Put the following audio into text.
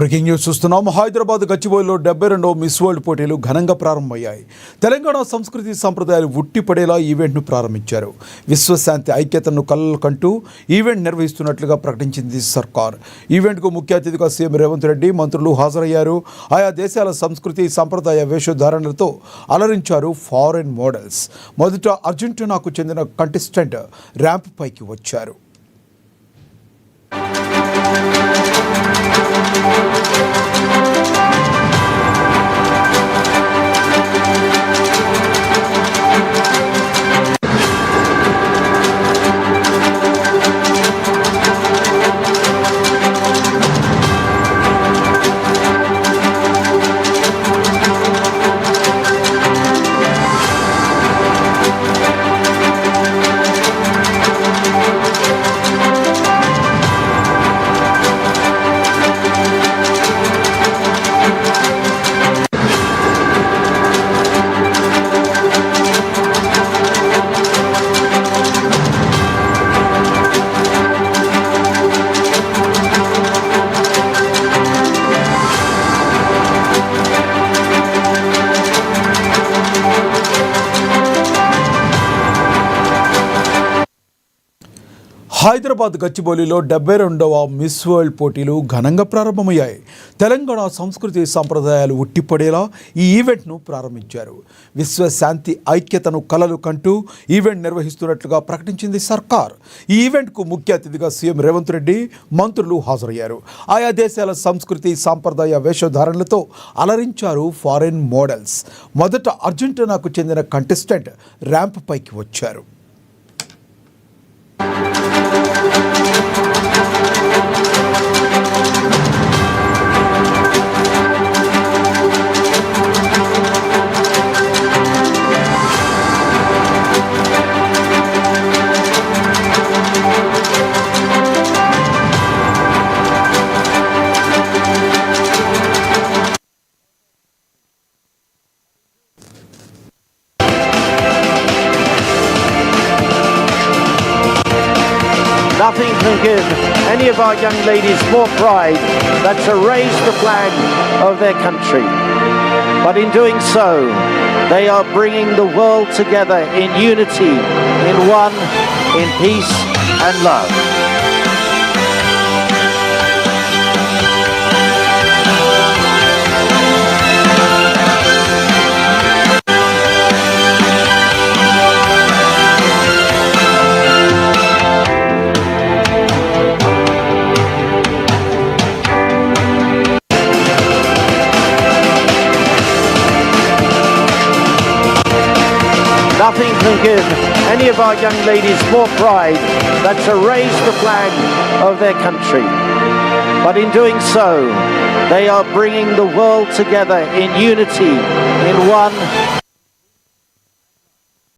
Breaking news చూస్తున్నాం. Hyderabad గచ్చిబౌలిలో 72వ miss world పోటీలు ఘనంగా ప్రారంభమయ్యాయి. తెలంగాణ సంస్కృతి సంప్రదాయాలు ఉట్టిపడేలా ఈవెంట్ను ప్రారంభించారు. విశ్వశాంతి ఐక్యతను కలలు కంటూ ఈవెంట్ నిర్వహిస్తున్నట్లుగా ప్రకటించింది సర్కార్. ఈవెంట్కు ముఖ్య అతిథిగా సీఎం రేవంత్ రెడ్డి, మంత్రులు హాజరయ్యారు. ఆయా దేశాల సంస్కృతి సంప్రదాయ వేషధారణలతో అలరించారు ఫారెన్ మోడల్స్. మొదట అర్జెంటీనాకు చెందిన కంటెస్టెంట్ ర్యాంప్ పైకి వచ్చారు. హైదరాబాద్ గచ్చిబౌలిలో 72వ మిస్ వరల్డ్ పోటీలు ఘనంగా ప్రారంభమయ్యాయి. తెలంగాణ సంస్కృతి సంప్రదాయాలు ఉట్టిపడేలా ఈ ఈవెంట్ను ప్రారంభించారు. విశ్వశాంతి ఐక్యతను కలలు కంటూ ఈవెంట్ నిర్వహిస్తున్నట్లుగా ప్రకటించింది సర్కార్. ఈ ఈవెంట్కు ముఖ్య అతిథిగా సీఎం రేవంత్ రెడ్డి, మంత్రులు హాజరయ్యారు. ఆయా దేశాల సంస్కృతి సంప్రదాయ వేషధారణలతో అలరించారు ఫారెన్ మోడల్స్. మొదట అర్జెంటీనాకు చెందిన కంటెస్టెంట్ ర్యాంప్ పైకి వచ్చారు. Nothing can give any of our young ladies more pride than to raise the flag of their country. But in doing so, they are bringing the world together in unity, in one, in peace and love. Nothing can give any of our young ladies more pride than to raise the flag of their country. But in doing so, they are bringing the world together in unity, in one,